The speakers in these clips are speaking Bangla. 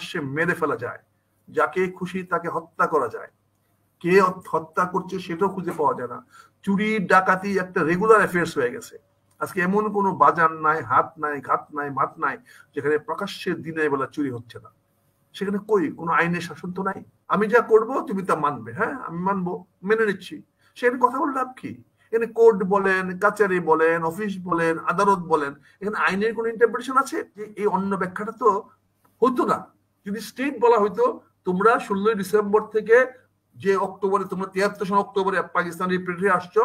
প্রকাশ্যে মেরে ফেলা যায়, যাকে খুশি তাকে হত্যা করা যায়, কে হত্যা করছে সেটাও খুঁজে পাওয়া যায় না। চুরি ডাকাতি একটা রেগুলার অ্যাফেয়ার্স হয়ে গেছে। আজকে এমন কোনো বাজার নাই, হাট নাই, ঘাট নাই, মাঠ নাই যেখানে প্রকাশ্যে দিনের বেলা চুরি হচ্ছে না। সেখানে কই কোনো আইনের শাসন তো নাই। আমি যা করব তুমি তা মানবে, হ্যাঁ আমি মানবো, মেনে নিচ্ছি। সেখানে কথা বলে লাভ কি? এখানে কোর্ট বলেন, কাচারি বলেন, অফিস বলেন, আদালত বলেন, এখানে আইনের কোনো ইন্টারপ্রিটেশন আছে? যে এই অন্য ব্যাখ্যাটা তো হতো না যদি স্টেট বলা হইতো তোমরা 16 ডিসেম্বর থেকে যে অক্টোবরে তোমরা 73 সন অক্টোবরে পাকিস্তান রিপ্রেজেন্টেটিভ আসছো,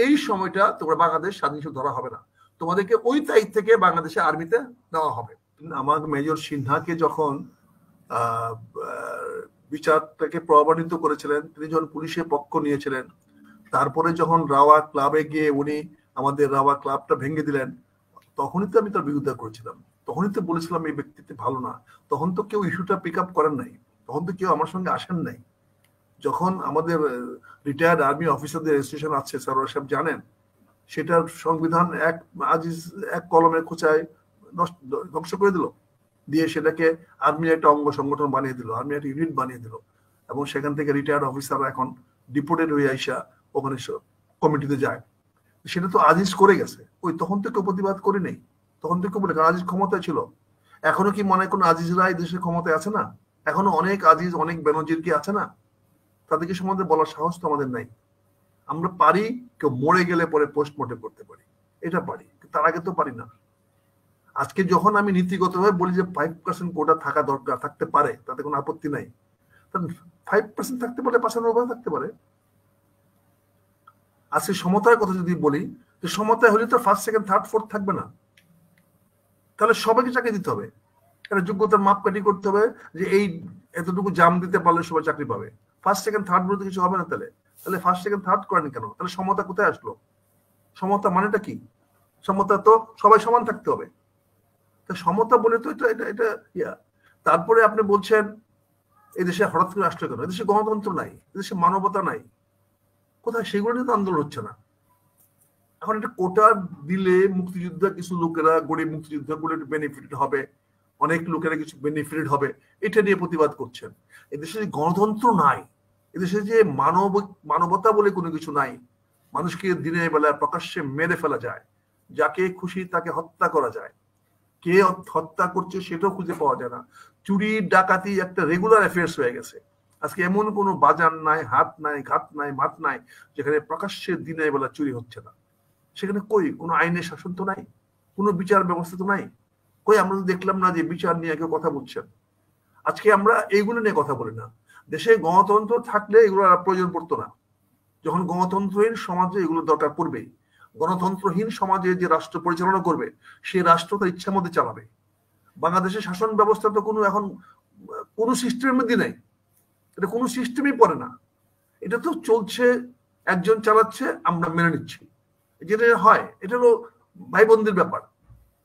এই সময়টা তোমরা বাংলাদেশ স্বাধীন ধরা হবে না, তোমাদেরকে ওই তারিখ থেকে বাংলাদেশে আর্মিতে দেওয়া হবে। আমার মেজর সিনহাকে যখন বিচারটাকে প্রমাণিত করেছিলেন, তিনি যখন পুলিশের পক্ষ নিয়েছিলেন, তারপরে যখন রাওয়া ক্লাবে গিয়ে উনি আমাদের রাওয়া ক্লাবটা ভেঙে দিলেন, তখনই তো আমি তার বিরোধিতা করেছিলাম, তখনই তো বলেছিলাম এই ব্যক্তিত্ব ভালো না। তখন তো কেউ ইস্যুটা পিক আপ করেন নাই, তখন তো কেউ আমার সঙ্গে আসেন নাই। যখন আমাদের রিটায়ার্ড আর্মি অফিসারদের রেজিস্ট্রেশন আছে, স্যার সাহেব জানেন, সেটার সংবিধান এক কলমের খোঁচায় ধ্বংস করে দিল, দিয়ে সেটাকে আর্মির একটা অঙ্গ সংগঠন বানিয়ে দিল, আর্মি একটা ইউনিট বানিয়ে দিল, এবং সেখান থেকে রিটায়ার্ড অফিসাররা এখন ডিপোর্টেড হয়ে আইসা ওখানে কমিটিতে যায়। সেটা তো আজিজ করে গেছে, ওই তখন তো কেউ প্রতিবাদ করে নেই, তখন তো কেউ বলে, কারণ আজিজ ক্ষমতায় ছিল। এখনো কি মনে কোনো আজিজরা এই দেশের ক্ষমতায় আছে না? এখনো অনেক আজিজ, অনেক বেনজির কি আছে না? তাদেরকে সম্বন্ধে বলার সাহস তো আমাদের নাই। আমরা পারি কেউ মরে গেলে পরে পোস্টমর্টেম করতে পারি, এটা পারি, তার আগে তো পারি না। আজকে যখন আমি নীতিগতভাবে বলি যে 5% কোটা থাকা দরকার, থাকতে পারে, তাতে কোনো আপত্তি নাই, 5% থাকতে পারে, 95% থাকতে পারে। আজকে সমতার কথা যদি বলি, যে সমতা হলে তো ফার্স্ট সেকেন্ড থার্ড ফোর্থ থাকবে না, তাহলে সবাইকে চাকরি দিতে হবে, একটা যোগ্যতার মাপকাঠি করতে হবে যে এই এতটুকু জাম দিতে পারলে সবাই চাকরি পাবে। ফার্স্ট সেকেন্ড থার্ড বলতে কিছু হবে না। তাহলে ফার্স্ট সেকেন্ড থার্ড করেন কেন? তাহলে সমতা কোথায় আসলো? সমতা মানেটা কি? সমতা তো সবাই সমান থাকতে হবে, সমতা বলে তো এটা এটা এটা ইয়া। তারপরে আপনি বলছেন এদেশে হঠাৎ করে আসলো কেন? এদেশে গণতন্ত্র নাই, এদেশে মানবতা নাই, কোথায়? সেগুলো নিয়ে তো আন্দোলন হচ্ছে না। এখন একটা কোটা দিলে মুক্তিযুদ্ধ কিছু লোকেরা, গরিব মুক্তিযুদ্ধগুলো বেনিফিটেড হবে, অনেক লোকেরা কিছু বেনিফিটেড হবে, এটা নিয়ে প্রতিবাদ করছেন। এদেশে যে গণতন্ত্র নাই, এদেশে যে মানবতা বলে কোনো কিছু নাই, মানুষকে দিনের বেলা প্রকাশ্যে মেরে ফেলা যায়, যাকে খুশি তাকে হত্যা করা যায়, কে হত্যা করছে সেটাও খুঁজে পাওয়া যায় না। চুরি ডাকাতি একটা রেগুলার অ্যাফেয়ার্স হয়ে গেছে। আজকে এমন কোনো বাজার নাই, হাট নাই, ঘাট নাই, মাঠ নাই যেখানে প্রকাশ্যে দিনের বেলা চুরি হচ্ছে না। সেখানে কই কোনো আইনের শাসন তো নাই, কোনো বিচার ব্যবস্থা তো নাই। কই আমরা তো দেখলাম না যে বিচার নিয়ে কেউ কথা বলছেন। আজকে আমরা এইগুলো নিয়ে কথা বলি না। দেশে গণতন্ত্র থাকলে এগুলো প্রয়োজন পড়তো না। যখন গণতন্ত্রহীন সমাজে এগুলো দরকার পড়বেই। গণতন্ত্রহীন সমাজে যে রাষ্ট্র পরিচালনা করবে, সেই রাষ্ট্র তার ইচ্ছা মধ্যে চালাবে। বাংলাদেশের শাসন ব্যবস্থা তো কোনো এখন কোনো সিস্টেমের মধ্যে নেই, এটা কোনো সিস্টেমই পড়ে না। এটা তো চলছে, একজন চালাচ্ছে, আমরা মেনে নিচ্ছি, যেটা হয় এটা হলো ভাই বোনদের ব্যাপার।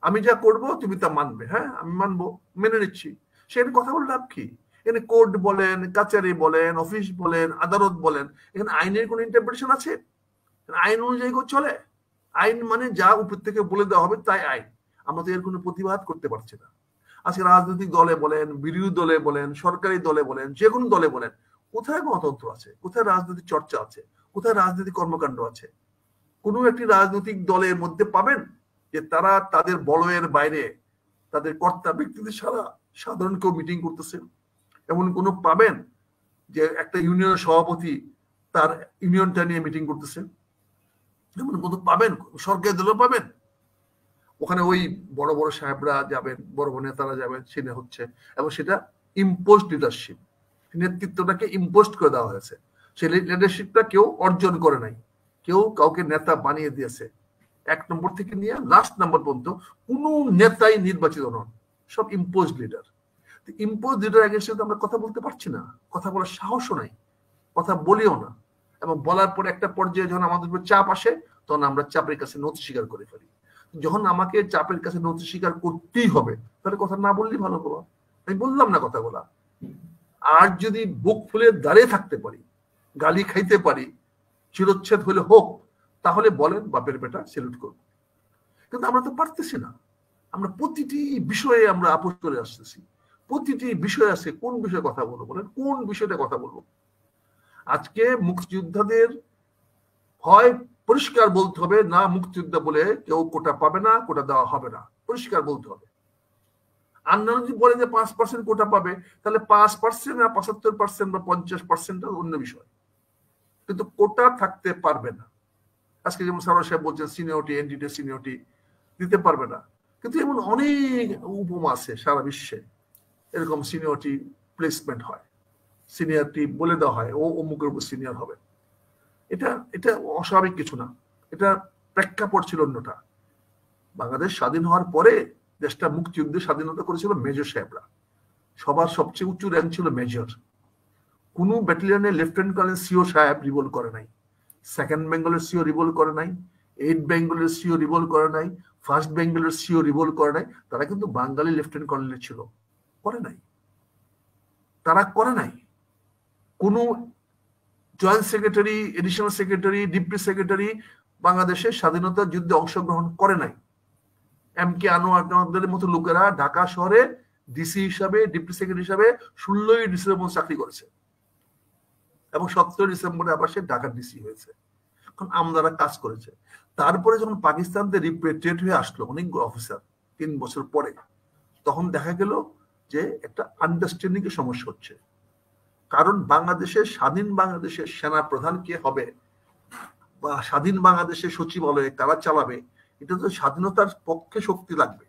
আমি যা করব তুমি তা মানবে, হ্যাঁ আমি মানবো, মেনে নিচ্ছি। সেখানে কথা বলে লাভ কি? এখানে কোর্ট বলেন, কাচারি বলেন, অফিস বলেন, আদালত বলেন, এখানে আইনের কোনো ইন্টারপ্রিটেশন আছে? আইন অনুযায়ী চলে। আইন মানে যা উপর থেকে বলে দেওয়া হবে তাই আইন। আমরা তো এর কোনো প্রতিবাদ করতে পারছি না। আজকে রাজনৈতিক দলে বলেন, বিরোধী দলে বলেন, সরকারি দলে বলেন, যে কোনো দলে বলেন, কোথায় গণতন্ত্র আছে? কোথায় রাজনৈতিক চর্চা আছে? কোথায় রাজনৈতিক কর্মকাণ্ড আছে? কোনো একটি রাজনৈতিক দলের মধ্যে পাবেন যে তারা তাদের বলয়ের বাইরে তাদের কর্তা ব্যক্তিদের সারা সাধারণ কেউ মিটিং করতেছে? এমন কোনো পাবেন যে একটা ইউনিয়নের সভাপতি তার ইউনিয়নটা নিয়ে মিটিং করতেছে? এমন কোনো পাবেন? সরকারি দলও পাবেন, ওখানে ওই বড় বড় সাহেবরা যাবেন, বড় বড় নেতারা যাবেন, সেটা হচ্ছে, এবং সেটা ইম্পোস্ট লিডারশিপ, নেতৃত্বটাকে ইম্পোস্ট করে দেওয়া হয়েছে। সেই লিডারশিপটা কেউ অর্জন করে নাই, কেউ কাউকে নেতা বানিয়ে দিয়েছে। 1 নম্বর থেকে নিয়ে লাস্ট নম্বর পর্যন্ত কোনো নেতাই নির্বাচিত নন, সব ইম্পোজ লিডার। ইম্পোজ লিডার এগেইনস্টে আমরা কথা বলতে পারছি না, কথা বলার সাহসও নাই, কথা বলিও না। এবং বলার পর একটা পর্যায়ে যখন আমাদের উপর চাপ আসে, তখন আমরা চাপের কাছে নথি স্বীকার করে ফেলি। যখন আমাকে চাপের কাছে নথি স্বীকার করতেই হবে, তাহলে কথা না বললেই ভালো। বাবা আমি বললাম না কথা বলা। আর যদি বুক ফুলে দাঁড়িয়ে থাকতে পারি, গালি খাইতে পারি, শিরোচ্ছেদ হলে হোক, তাহলে বলেন বাপের বেটা, সেলুট করব। কিন্তু আমরা তো পারতেছি না। আমরা প্রতিটি বিষয়ে আমরা আপোষ করে আসতেছি, প্রতিটি বিষয় আছে, কোন বিষয়ে কথা বলবো বলেন, কোন বিষয়টা কথা বলবো? আজকে মুক্তিযোদ্ধাদের হয় পরিষ্কার বলতে হবে, না মুক্তিযোদ্ধা বলে কেউ কোটা পাবে না, কোটা দেওয়া হবে না, পরিষ্কার বলতে হবে। অন্যান্য যদি বলে যে 5% কোটা পাবে, তাহলে 5% না 75% বা 50% অন্য বিষয়, কিন্তু কোটা থাকতে পারবে না। আজকে যেমন সারোয়ার সাহেব বলছেন সিনিয়রিটি, এনডিটি সিনিয়রিটি দিতে পারবে না, কিন্তু এমন অনেক উপমা আছে সারা বিশ্বে, এরকম সিনিয়রিটি প্লেসমেন্ট হয়, সিনিয়রিটি বলে দেওয়া হয় ও অমুকের উপর সিনিয়র হবে। এটা এটা অস্বাভাবিক কিছু না, এটা প্রেক্ষাপট ছিল অন্যটা। বাংলাদেশ স্বাধীন হওয়ার পরে দেশটা মুক্তিযুদ্ধে স্বাধীনতা করেছিল মেজর সাহেবরা, সবার সবচেয়ে উঁচু র্যাঙ্ক ছিল মেজর। কোন ব্যাটালিয়নে লেফটেন্যান্ট কর্নেল সিও সাহেব রিভোল করে নাই, সেকেন্ড বেঙ্গলের সিও রিভোল করে নাই, 8 বেঙ্গলের সিও রিভোল করে নাই, ফার্স্ট বেঙ্গলের সিও রিভোল করে নাই। তারা কিন্তু বাঙালি লেফটেন্যান্ট কর্নেল ছিল, করে নাই, তারা করে নাই। কোন joint secretary, additional secretary, deputy secretary বাংলাদেশের স্বাধীনতা যুদ্ধে অংশগ্রহণ করে নাই। এম কে আনোয়ারের মতো লোকেরা ঢাকা শহরে ডিসি হিসাবে, ডিপ্টি সেক্রেটারি হিসাবে 16ই ডিসেম্বর চাকরি করেছে এবং 17 ডিসেম্বরে আবার সে ঢাকার ডিসি হয়েছে। এখন আমলারা কাজ করেছে। তারপরে যখন পাকিস্তান থেকে রিপ্যাট্রিয়েট হয়ে আসলো অনেকগুলো অফিসার 3 বছর পরে, তখন দেখা গেল যে একটা আন্ডারস্ট্যান্ডিং এর সমস্যা হচ্ছে। কারণ বাংলাদেশের, স্বাধীন বাংলাদেশের সেনা প্রধান কে হবে বা স্বাধীন বাংলাদেশের সচিবালয়ে কারা চালাবে, এটা তো স্বাধীনতার পক্ষে শক্তি লাগবে।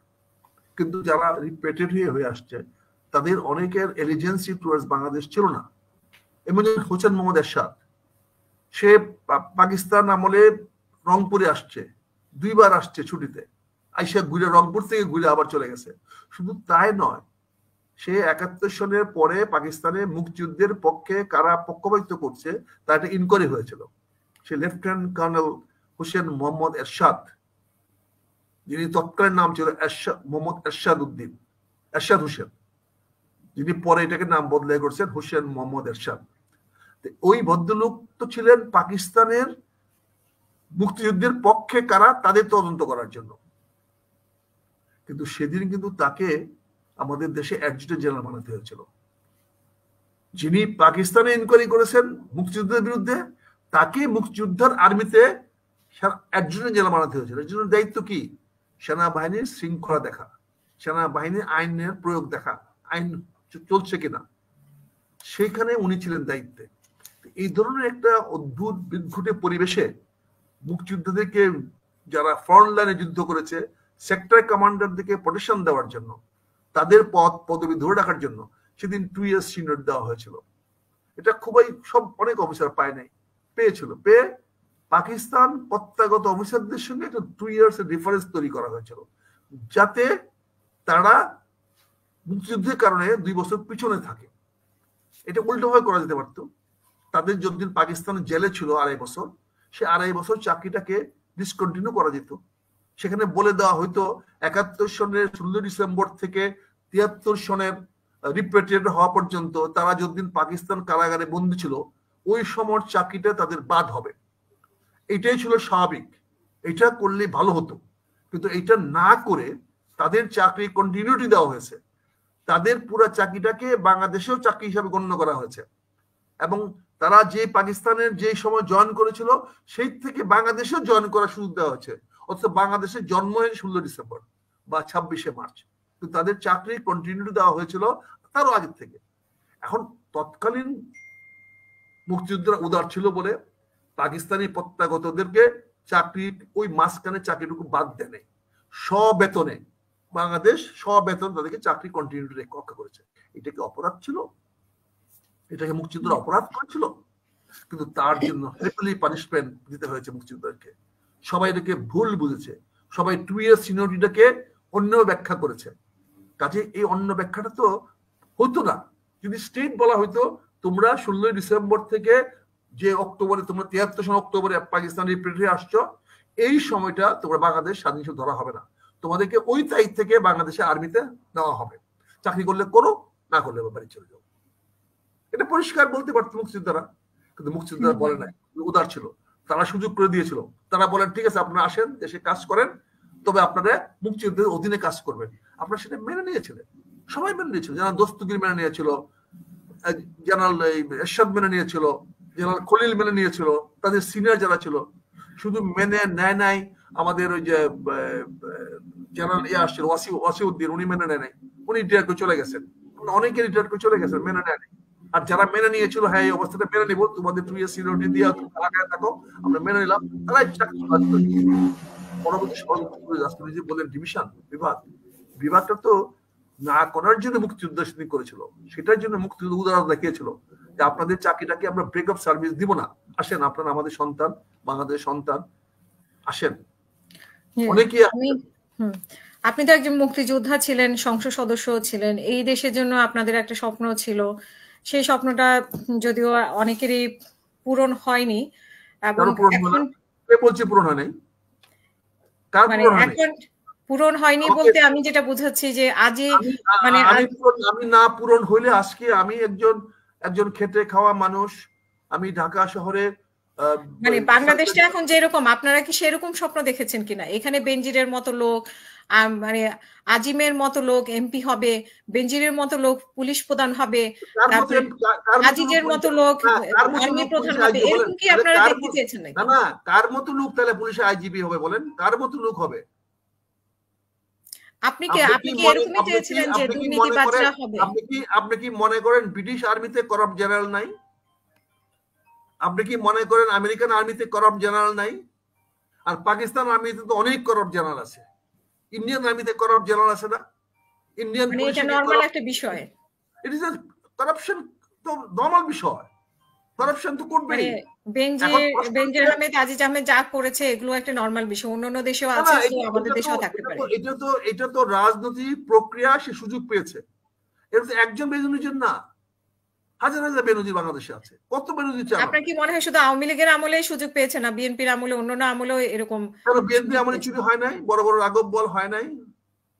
কিন্তু যারা রিপ্যাট্রিয়েট হয়ে আসছে তাদের অনেকের এলিজেন্সি টুয়ার্ডস বাংলাদেশ ছিল না। এমন হোসেন মোহাম্মদ এরশাদ, সে পাকিস্তান আমলে রংপুরে আসছে, 2 বার আসছে ছুটিতে, আইসা ঘুরে রংপুর থেকে ঘুরে আবার চলে গেছে। শুধু তাই নয়, সে 71 সনের পরে পাকিস্তানে মুক্তিযুদ্ধের পক্ষে কারা পক্ষপাতিত্ব করছে তার একটা ইনকোয়ারি হয়েছিল। সে লেফটেন্যান্ট কর্নেল হোসেন মোহাম্মদ এরশাদ, যিনি তৎকালীন নাম ছিল মোহাম্মদ এরশাদ উদ্দিন, এরশাদ হোসেন, যিনি পরে এটাকে নাম বদলে করছেন হোসেন মোহাম্মদ এরশাদ। ওই ভদ্রলোক তো ছিলেন পাকিস্তানের মুক্তিযুদ্ধের পক্ষে কারা তাদের তদন্ত করার জন্য, কিন্তু সেদিন কিন্তু তাকে আমাদের দেশে অ্যাডজুটেন্ট জেনারেল বানাতে হয়েছিল। যিনি পাকিস্তানে ইনকোয়ারি করেছেন মুক্তিযুদ্ধের বিরুদ্ধে, তাকে মুক্তিযুদ্ধের আর্মিতে অ্যাডজুটেন্ট জেনারেল বানাতে হয়েছিল। এর জন্য দায়িত্ব কি? সেনাবাহিনীর শৃঙ্খলা দেখা, সেনাবাহিনীর আইনের প্রয়োগ দেখা, আইন চলছে কিনা, সেখানে উনি ছিলেন দায়িত্বে। এই ধরনের একটা অদ্ভুত বিদ্ঘুটে পরিবেশে মুক্তিযোদ্ধাদেরকে, যারা ফ্রন্ট লাইনে যুদ্ধ করেছে, সেক্টর কমান্ডারদেরকে প্রোটেকশন দেওয়ার জন্য, তাদের পদ পদবি ধরে রাখার জন্য সেদিন 2 ইয়ার্স সিনিয়র দেওয়া হয়েছিল। এটা খুবই সব অনেক অফিসার পায় নাই, পেয়েছিল। পেয়ে পাকিস্তান প্রত্যাগত অফিসারদের সঙ্গে একটা 2 ইয়ার্স এর ডিফারেন্স তৈরি করা হয়েছিল, যাতে তারা মুক্তিযুদ্ধের কারণে 2 বছর পিছনে থাকে। এটা উল্টোভাবে করা যেতে পারতো। তাদের যতদিন পাকিস্তান জেলে ছিল 2.5 বছর, সে 2.5 বছর চাকরিটাকে ডিসকন্টিনিউ করা যেত। সেখানে বলে দেওয়া হয়তো 71 সনের 16 ডিসেম্বর থেকে 73 সনের রিপ্যাট্রিয়েট হওয়া পর্যন্ত তারা যতদিন পাকিস্তান কারাগারে বন্দী ছিল, ওই সময় চাকরিটা তাদের বাদ হবে। এটাই ছিল স্বাভাবিক, এটা করলে ভালো হতো। কিন্তু এটা না করে তাদের চাকরি কন্টিনিউটি দেওয়া হয়েছে, তাদের পুরো চাকরিটাকে বাংলাদেশেও চাকরি হিসাবে গণ্য করা হয়েছে এবং তারা যে পাকিস্তানের যে সময় জয়েন করেছিল সেই থেকে বাংলাদেশেও জয়েন করার সুযোগ দেওয়া হয়েছে। অথচ বাংলাদেশের জন্ম হয়েছে 16 ডিসেম্বর বা 26শে মার্চ, কিন্তু তাদের চাকরি কন্টিনিউটি দেওয়া হয়েছিল তারও আগের থেকে। এখন তৎকালীন মুক্তিযোদ্ধারা উদার ছিল বলে পাকিস্তানি প্রত্যাগতদেরকে চাকরি, ওই মাঝখানে চাকরিটুকু বাদ দেয় নাই, স্ববেতনে বাংলাদেশ স্ববেতন তাদেরকে চাকরি কন্টিনিউটি রক্ষা করেছে। এটা কি অপরাধ ছিল? এটাকে মুক্তিযুদ্ধের অপরাধ করেছিল? কিন্তু তার জন্য হেভিলি পানিশমেন্ট দিতে হয়েছে মুক্তিযোদ্ধাদেরকে। সবাই এটাকে ভুল বুঝেছে, সবাই 2 ইয়ার সিনিয়রিটিটাকে অন্য ব্যাখ্যা করেছে। কাজে এই অন্য ব্যাখ্যাটা তো হতো না যদি স্টেট বলা হয়তো তোমরা 16 ডিসেম্বর থেকে যে অক্টোবরে, তোমরা 73 সন অক্টোবরে পাকিস্তান রিপ্যাট্রিয়েট আসছো, এই সময়টা তোমরা বাংলাদেশ স্বাধীন ধরা হবে না, তোমাদেরকে ওই তারিখ থেকে বাংলাদেশে আর্মিতে নেওয়া হবে, চাকরি করলে করো, না করলে বাড়ি চলে যাও। এটা পরিষ্কার বলতে পারতো মুক্তিযোদ্ধারা, কিন্তু মুক্তিযোদ্ধারা বলে নাই, উদার ছিল। তারা সুযোগ করে দিয়েছিল, তারা বলেন ঠিক আছে আপনারা আসেন, দেশে কাজ করেন, তবে আপনারা মুক্তিযুদ্ধের অধীনে কাজ করবেন। আপনারা সেটা মেনে নিয়েছিলেন। সবাই মেনে নিয়েছিল, জেনারেল দস্তগীর মেনে নিয়েছিল, জেনারেল এরশাদ মেনে নিয়েছিল, জেনারেল খলিল মেনে নিয়েছিল, তাদের সিনিয়র যারা ছিল। শুধু মেনে নেয় নাই আমাদের ওই যে জেনারেল আসছিল ওয়াসিউদ্দিন, উনি মেনে নেয় নাই, উনি রিটায়ার করে চলে গেছেন। অনেকে রিটায়ার করে চলে গেছেন, মেনে নেয় নাই। আর যারা মেনে নিয়েছিল, হ্যাঁ এই অবস্থাটা মেনে নিব, তোমাদের 2 ইয়ার সিনিয়রিটি দিয়ে আগায় থাকো, আমরা মেনে নিলাম, তারাই পরবর্তী ষড়যন্ত্র করে রাষ্ট্রপতি বললেন ডিভিশন, বিভাগটা তো না করার জন্য মুক্তিযুদ্ধ সেদিন করেছিল, সেটার জন্য মুক্তিযুদ্ধ উদাহরণ দেখিয়েছিল যে আপনাদের চাকরিটাকে আমরা ব্রেক অফ সার্ভিস দিব না, আসেন আপনারা আমাদের সন্তান, বাংলাদেশের সন্তান, আসেন। অনেকে আপনি তো একজন মুক্তিযোদ্ধা ছিলেন, সংসদ সদস্য ছিলেন, এই দেশের জন্য আপনাদের একটা স্বপ্ন ছিল, সেই স্বপ্নটা যদিও অনেকেরই পূরণ হয়নি, এবং এখন বলছে পূরণ হয় নাই, মানে এখন পূরণ হয়নি বলতে আমি যেটা বুঝাচ্ছি যে আজই মানে আমি না পূরণ হইলে আজকে আমি একজন খেটে খাওয়া মানুষ, আমি ঢাকা শহরে মানে বাংলাদেশটা এখন যেরকম, আপনারা কি সেরকম স্বপ্ন দেখেছেন কিনা? এখানে বেনজিরের মতো লোক, মানে আজিমের মতো লোক এমপি হবে, বেনজিরের মতো লোক পুলিশ প্রধান হবে, আজিজের মতো লোক আর্মি প্রধান হবে, এরকম কি আপনারা দেখতে চেয়েছেন নাকি? না, কার মতো লোক তাহলে পুলিশে আইজিপি হবে বলেন? কার মতো লোক হবে? আপনি কি এরকমই চেয়েছিলেন যে দুর্নীতিবাজরা হবে? আপনি কি মনে করেন ব্রিটিশ আর্মিতে করাপ্ট জেনারেল নাই? আপনি কি মনে করেন আমেরিকান আর্মিতে করাপ্ট জেনারেল নাই? আর পাকিস্তান আর্মিতে তো অনেক করাপ্ট জেনারেল আছে, ইন্ডিয়ান আর্মিতে করাপ্ট জেনারেল আছে না? ইন্ডিয়ান এটা নরমাল একটা বিষয়, ইট ইজ কারাপশন, তো নরমাল বিষয়, কারাপশন তো করবে। বেনজির আহমেদ, আজিজ আহমেদ যা করেছে এগুলো একটা নরমাল বিষয়, অন্যান্য দেশেও আছে, আমাদের দেশেও থাকতে পারে। এটা তো রাজনৈতিক প্রক্রিয়া, সে সুযোগ পেয়েছে। এটা তো একজন বেনজির না, হাজার হাজার বেনজির বাংলাদেশে আছে। কত বেনজির চান? আপনার কি মনে হয় শুধু আওয়ামী লীগের আমলে সুযোগ পেয়েছে না, বিএনপির আমলে, অন্যান্য আমলেও এরকম? বিএনপি আমলে চুরি হয় নাই, বড় বড় রাঘব বল হয় নাই,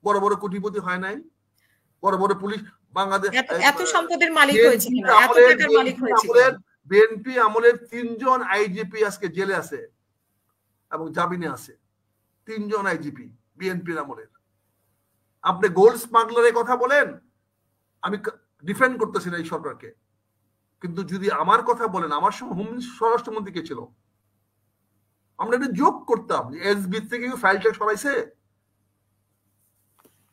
বড় বড় কোটিপতি হয় নাই, বড় বড় পুলিশ বাংলাদেশ এত সম্পদের মালিক হয়েছে কিনা, এত টাকার মালিক হয়েছে? বিএনপি আমলের 3 জন আইজিপি আজকে জেলে আছে এবং জামিনে আছে, 3 জন আইজিপি বিএনপির আমলের। আপনি গোল্ড স্মাগলারের কথা বলেন, আমি ডিফেন্ড করতেছি না এই সরকারকে, কিন্তু যদি আমার কথা বলেন, আমার সময় হোম স্বরাষ্ট্রমন্ত্রী কে ছিল, আমরা এটা যোগ করতাম যে এসবি থেকে ফাইলটা সরাইছে,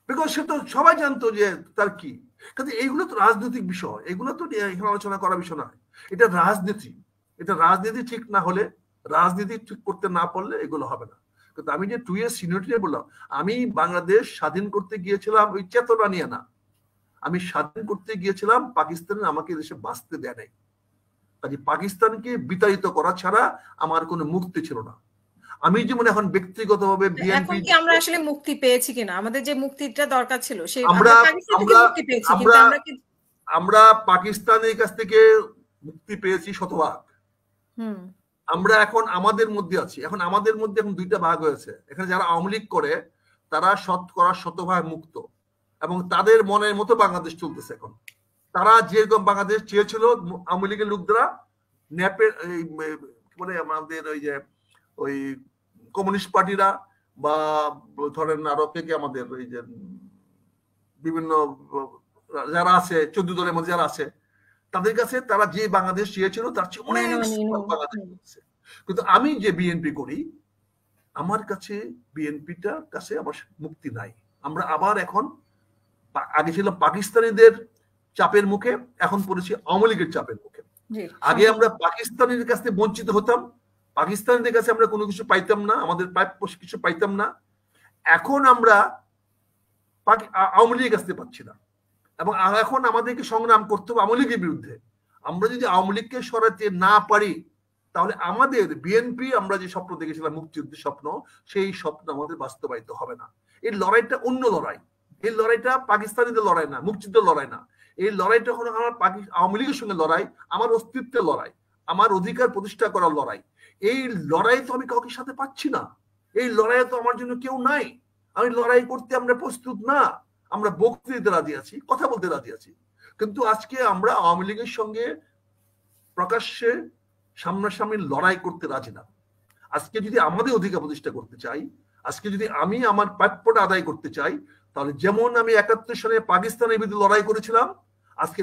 বিকজ সে তো সবাই জানতো যে তার কি। কিন্তু এইগুলো তো রাজনৈতিক বিষয়, এগুলো তো এখানে আলোচনা করার বিষয় নয়। এটা রাজনীতি, এটা রাজনীতি ঠিক না হলে, রাজনীতি ঠিক করতে না পারলে এগুলো হবে না। কিন্তু আমি যে 2 ইয়ার সিনিয়রিটি বললাম, আমি বাংলাদেশ স্বাধীন করতে গিয়েছিলাম ওই চেতনা নিয়ে না, আমি স্বাধীন করতে গিয়েছিলাম পাকিস্তানের আমাকে দেশে বাঁচতে দেয় নাই। কাজে পাকিস্তানকে বিতাড়িত করা ছাড়া আমার কোনো মুক্তি ছিল না। আমি যেমন এখন ব্যক্তিগতভাবে বিএনপি, এখন কি আমরা আসলে মুক্তি পেয়েছি কিনা? আমাদের যে মুক্তিটা দরকার ছিল সেই আমরা মুক্তি পেয়েছি, কিন্তু আমরা পাকিস্তানের কাছ থেকে মুক্তি পেয়েছি শতভাগ। আমরা এখন আমাদের মধ্যে আছি, এখন আমাদের মধ্যে এখন 2টা ভাগ হয়েছে। এখানে যারা আওয়ামী লীগ করে তারা শতভাগ মুক্ত, এবং তাদের মনের মতো বাংলাদেশ চলতেছে এখন। তারা যেরকম বাংলাদেশ চেয়েছিল আওয়ামী লীগের লোকরা, ন্যাপের মানে আমাদের ওই যে ওই কমিউনিস্ট পার্টিরা বা ধরেন আরো কে আমাদের ওই যে বিভিন্ন যারা আছে 14 দলের মধ্যে যারা আছে, তাদের কাছে তারা যে বাংলাদেশ চেয়েছিল তার চেয়ে অনেক বাংলাদেশ। কিন্তু আমি যে বিএনপি করি, আমার কাছে বিএনপিটা কাছে আমার মুক্তি নাই। আমরা আবার এখন, আগে ছিলাম পাকিস্তানিদের চাপের মুখে, এখন পড়েছি আওয়ামী লীগের চাপের মুখে। আগে আমরা পাকিস্তানিদের কাছ থেকে বঞ্চিত হতাম, পাকিস্তানিদের কাছে আমরা কোনো কিছু পাইতাম না, আমাদের প্রাপ্য কিছু পাইতাম না। এখন আমরা আওয়ামী লীগের কাছ থেকে পাচ্ছি না, এবং এখন আমাদেরকে সংগ্রাম করতে হবে আওয়ামী লীগের বিরুদ্ধে। আমরা যদি আওয়ামী লীগকে সরাতে না পারি, তাহলে আমাদের বিএনপি আমরা যে স্বপ্ন দেখেছিলাম মুক্তিযুদ্ধের স্বপ্ন, সেই স্বপ্ন আমাদের বাস্তবায়িত হবে না। এই লড়াইটা অন্য লড়াই, এই লড়াইটা পাকিস্তানিদের লড়াই না, মুক্তিযুদ্ধের লড়াই না। এই লড়াইটা হলো আমার আওয়ামী লীগের সঙ্গে লড়াই, আমার অস্তিত্বের লড়াই, আমার অধিকার প্রতিষ্ঠা করার লড়াই। এই লড়াই তো আমি কাউকে সাথে পাচ্ছি না, এই লড়াই তো আমার জন্য কেউ নাই। আমি লড়াই করতে আমরা প্রস্তুত না, আমরা বক্তৃতা দিতে রাজি আছি, কথা বলতে রাজি আছি, কিন্তু আজকে আমরা আওয়ামী লীগের সঙ্গে প্রকাশ্যে সামনাসামনি লড়াই করতে রাজি না। আজকে যদি আমাদের অধিকার প্রতিষ্ঠা করতে চাই, আজকে যদি আমি আমার প্রাপ্যটা আদায় করতে চাই, তাহলে যেমন আমি 71 সালে পাকিস্তানের বিরুদ্ধে লড়াই করেছিলাম, আজকে